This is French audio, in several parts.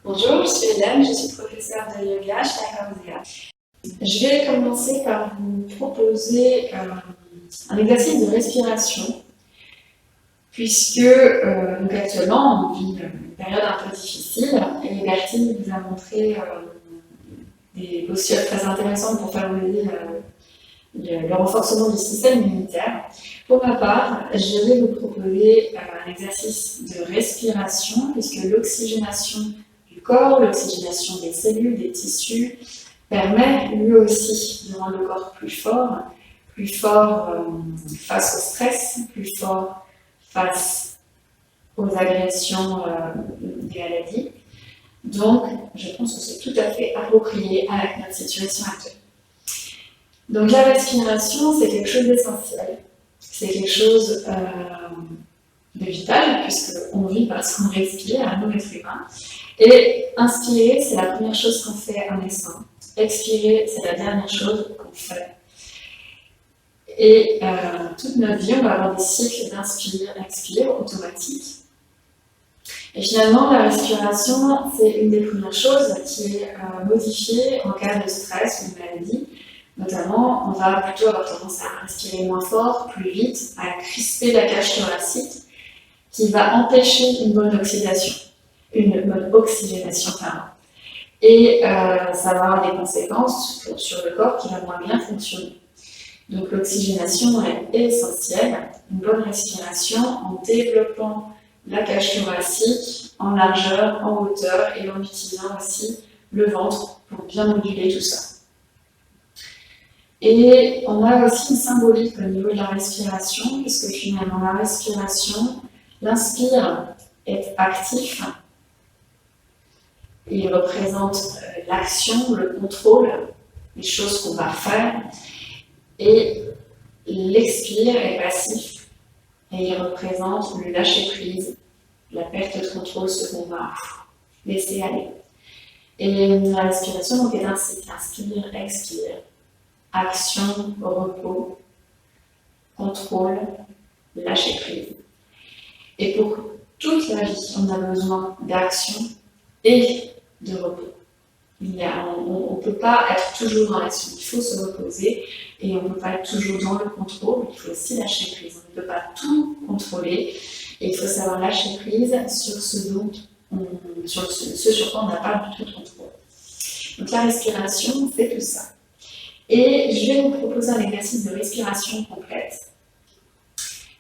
Bonjour, je suis Hélène, je suis professeure de yoga chez Accordia. Je vais commencer par vous proposer un exercice de respiration, puisque donc actuellement on vit une période un peu difficile et Bertine vous a montré des postures très intéressantes pour favoriser le renforcement du système immunitaire. Pour ma part, je vais vous proposer un exercice de respiration, puisque l'oxygénation du corps, l'oxygénation des cellules, des tissus, permet lui aussi de rendre le corps plus fort face au stress, plus fort face aux agressions des maladies. Donc, je pense que c'est tout à fait approprié avec notre situation actuelle. Donc, la respiration, c'est quelque chose d'essentiel. C'est quelque chose de vital, puisqu'on vit parce qu'on respire, nous, êtres humains. Et inspirer, c'est la première chose qu'on fait en naissant. Expirer, c'est la dernière chose qu'on fait. Et toute notre vie, on va avoir des cycles d'inspire, expire, automatiques. Et finalement, la respiration, c'est une des premières choses qui est modifiée en cas de stress ou de maladie. Notamment, on va plutôt avoir tendance à respirer moins fort, plus vite, à crisper la cage thoracique, qui va empêcher une bonne oxygénation. Et ça va avoir des conséquences sur le corps qui va moins bien fonctionner. Donc l'oxygénation est essentielle, une bonne respiration en développant la cage thoracique en largeur, en hauteur et en utilisant aussi le ventre pour bien moduler tout ça. Et on a aussi une symbolique au niveau de la respiration, puisque finalement la respiration, l'inspire est actif, il représente l'action, le contrôle, les choses qu'on va faire, et l'expire est passif, et il représente le lâcher-prise, la perte de contrôle, ce qu'on va laisser aller. Et la respiration donc, est ainsi, inspire, expire, action, repos, contrôle, lâcher-prise. Et pour toute la vie, on a besoin d'action et de repos. On ne peut pas être toujours dans l'action, il faut se reposer et on ne peut pas être toujours dans le contrôle, il faut aussi lâcher prise. On ne peut pas tout contrôler et il faut savoir lâcher prise sur ce sur quoi on n'a pas du tout de contrôle. Donc la respiration, c'est tout ça. Et je vais vous proposer un exercice de respiration complète,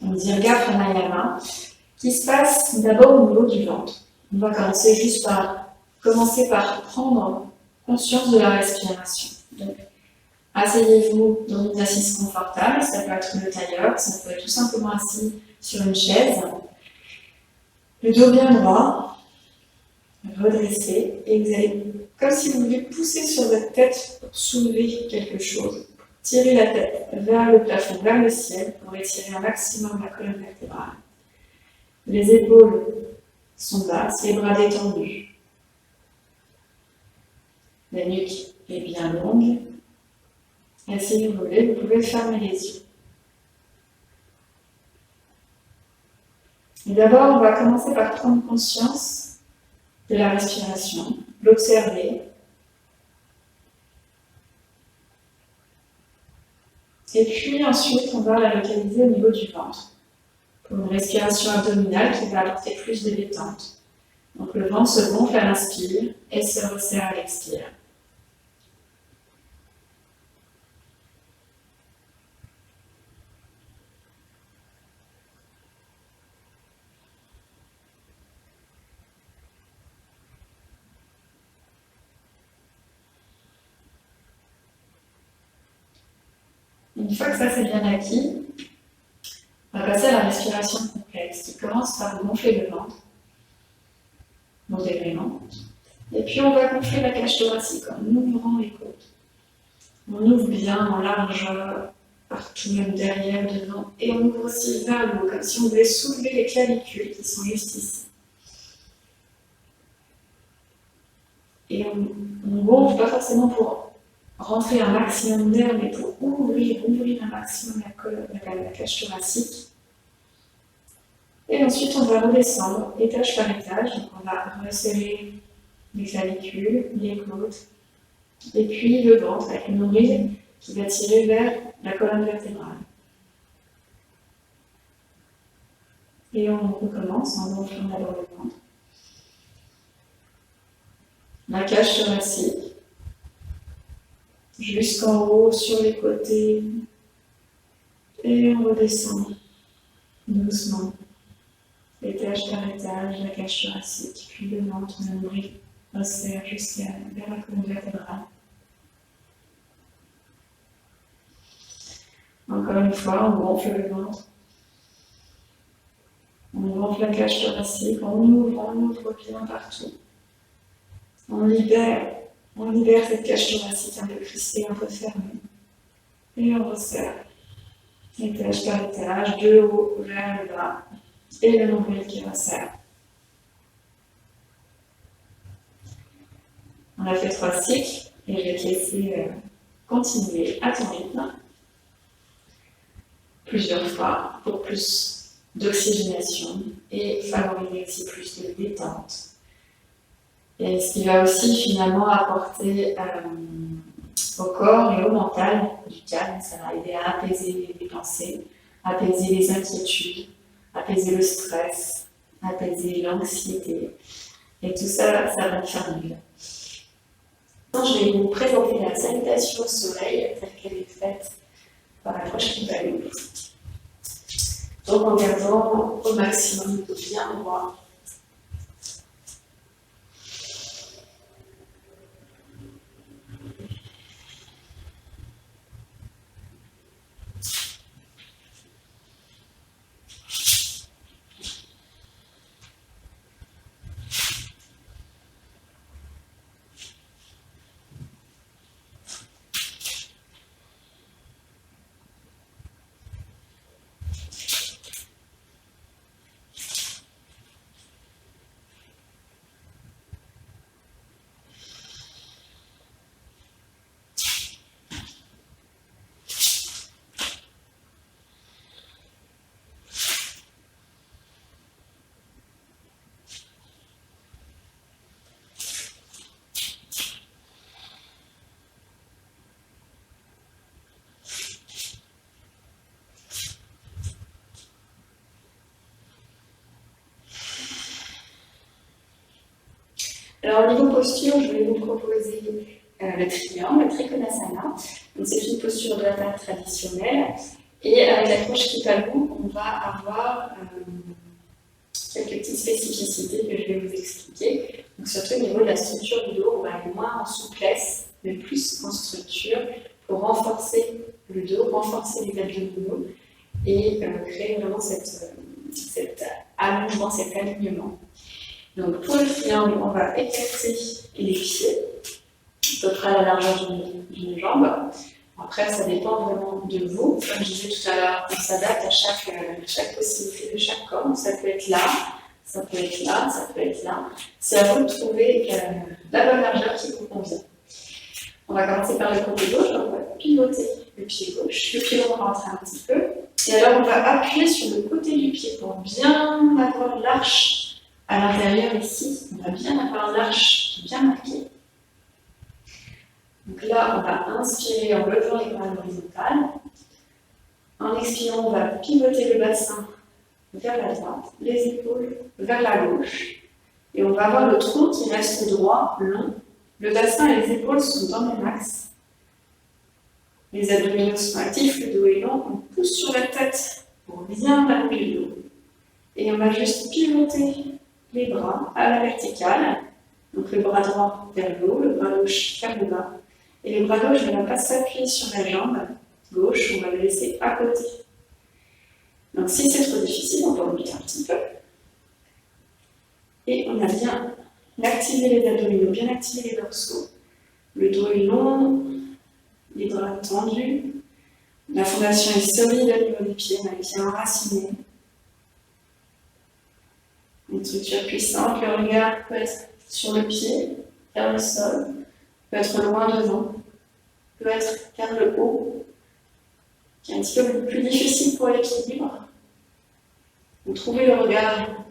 donc Dirga Pranayama, qui se passe d'abord au niveau du ventre. On va commencer par prendre conscience de la respiration. Donc, asseyez-vous dans une assise confortable, ça peut être le tailleur, ça peut être tout simplement assis sur une chaise. Le dos bien droit, redressé, et vous allez, comme si vous vouliez pousser sur votre tête pour soulever quelque chose. Tirez la tête vers le plafond, vers le ciel, pour étirer un maximum la colonne vertébrale. Les épaules sont basses, les bras détendus. La nuque est bien longue. Et si vous voulez, vous pouvez fermer les yeux. Et d'abord, on va commencer par prendre conscience de la respiration, l'observer. Et puis ensuite, on va la localiser au niveau du ventre, pour une respiration abdominale qui va apporter plus de détente. Donc le ventre se gonfle à l'inspire et se resserre à l'expire. Une fois que ça c'est bien acquis, on va passer à la respiration complexe qui commence par gonfler le ventre, modérément. Et puis on va gonfler la cage thoracique en ouvrant les côtes. On ouvre bien en largeur, partout, même derrière, devant. Et on ouvre aussi vers le haut, comme si on voulait soulever les clavicules qui sont juste ici. Et on gonfle pas forcément pour rentrer un maximum d'air, mais pour ouvrir un maximum la cage thoracique. Et ensuite, on va redescendre étage par étage. Donc, on va resserrer les clavicules, les côtes, et puis le ventre avec le nombril qui va tirer vers la colonne vertébrale. Et on recommence en gonflant d'abord le ventre. La cage thoracique, jusqu'en haut sur les côtés, et on redescend doucement. Étage par étage, la cage thoracique, puis le ventre, le nombril resserre jusqu'à vers la colonne vertébrale. Encore une fois, on gonfle le ventre. On gonfle la cage thoracique, on ouvre bien partout. On libère cette cage thoracique un peu crispée, un peu fermée. Et on resserre. Étage par étage, de haut vers le bas. Et le nombril qui resserre. On a fait 3 cycles et je vais te laisser continuer à ton rythme. Plusieurs fois pour plus d'oxygénation et favoriser aussi plus de détente. Et ce qui va aussi finalement apporter au corps et au mental du calme, ça va aider à apaiser les pensées, apaiser les inquiétudes, apaiser le stress, apaiser l'anxiété. Et tout ça, ça va faire du bien. Maintenant, je vais vous présenter la salutation au soleil telle qu'elle est faite par l'approche Kundalini. Donc en gardant au maximum de bien droit. Alors, au niveau posture, je vais vous proposer le triangle, le Trikonasana. Donc, c'est une posture de la table traditionnelle. Et avec l'approche Kripalu, on va avoir quelques petites spécificités que je vais vous expliquer. Donc, surtout au niveau de la structure du dos, on va aller moins en souplesse, mais plus en structure pour renforcer le dos, renforcer les abdominaux et créer vraiment cet allongement, cet alignement. Donc pour le triangle, on va écarter les pieds, à peu près à la largeur d'une jambe. Après, ça dépend vraiment de vous. Comme je disais tout à l'heure, on s'adapte à chaque possibilité de chaque corps. Ça peut être là, ça peut être là, ça peut être là. C'est à vous de trouver la bonne largeur qui vous convient. On va commencer par le côté gauche, donc on va pivoter le pied gauche. Le pied droit va rentrer un petit peu. Et alors, on va appuyer sur le côté du pied pour bien avoir l'arche. À l'intérieur ici, on va bien avoir l'arche bien marquée. Donc là, on va inspirer en levant les bras à l'horizontale. En expirant, on va pivoter le bassin vers la droite, les épaules vers la gauche. Et on va avoir le tronc qui reste droit, long. Le bassin et les épaules sont dans le max. Les abdominaux sont actifs, le dos est long. On pousse sur la tête pour bien allonger le dos. Et on va juste pivoter les bras à la verticale, donc le bras droit vers le haut, le bras gauche vers le bas. Et le bras gauche ne va pas s'appuyer sur la jambe gauche, on va le laisser à côté. Donc si c'est trop difficile, on peut remonter un petit peu. Et on a bien activé les abdominaux, bien activé les dorsaux. Le dos est long, les bras tendus. La fondation est solide au niveau des pieds, on est bien enraciné. Une structure puissante, le regard peut être sur le pied, vers le sol, peut être loin devant, peut être vers le haut, qui est un petit peu plus difficile pour l'équilibre. Vous trouvez le regard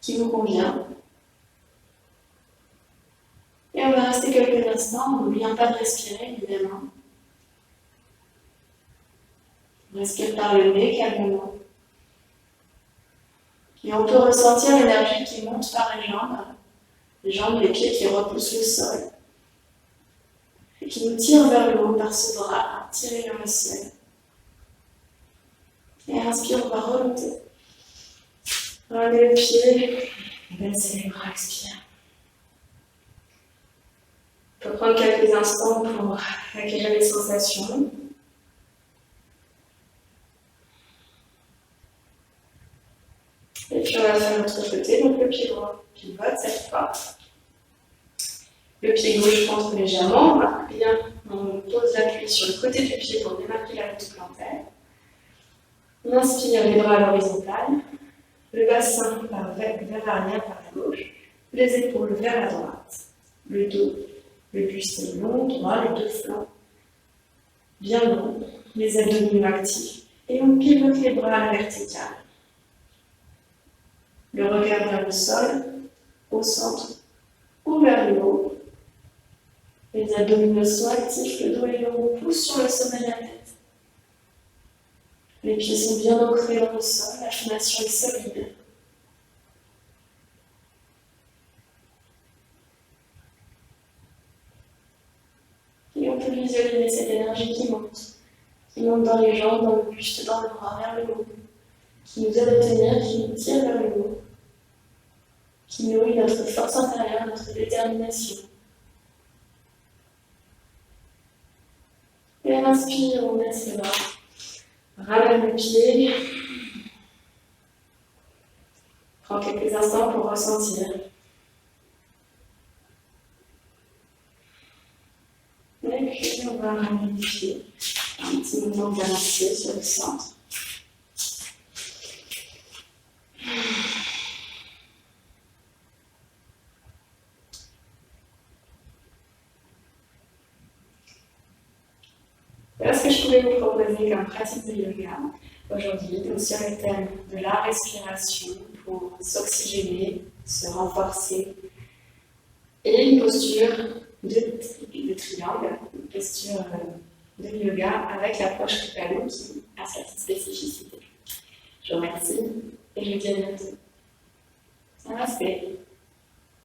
qui vous convient. quelques instants, en n'oubliant pas de respirer, évidemment. On respire par le nez calmement. Et on peut ressentir l'énergie qui monte par les jambes, les pieds qui repoussent le sol, et qui nous tire vers le haut par ce bras, tiré vers le ciel. Et inspire, on va remonter. Relevez le pied, baissez les bras, expire. On peut prendre quelques instants pour accueillir les sensations. Et puis on va faire l'autre côté, donc le pied droit pivote cette fois. Le pied gauche penche légèrement, on marque bien, on pose l'appui sur le côté du pied pour démarquer la route plantaire. On inspire les bras à l'horizontale, le bassin vers l'arrière par la gauche, les épaules vers la droite, le dos, le buste long, droit, les deux flancs bien longs, les abdominaux actifs, et on pivote les bras à la verticale. Le regard vers le sol, au centre ou vers le haut. Les abdominaux sont actifs, le dos et le haut poussent sur le sommet de la tête. Les pieds sont bien ancrés dans le sol, la fondation est solide. Et on peut visualiser cette énergie qui monte dans les jambes, dans le buste, dans le bras, vers le haut, qui nous aide à tenir, qui nous tire vers le haut, qui nourrit notre force intérieure, notre détermination. Et on inspire, on laisse les bras. Ramène le pied. Prends quelques instants pour ressentir. Et puis on va ramener le pied. Un petit mouvement balancier sur le centre. Voilà ce que je pouvais vous proposer comme pratique de yoga aujourd'hui, donc sur le thème de la respiration pour s'oxygéner, se renforcer, et une posture de triangle, une posture de yoga avec l'approche Kripalu qui a sa petite spécificité. Je vous remercie et je vous dis à bientôt. Namaste.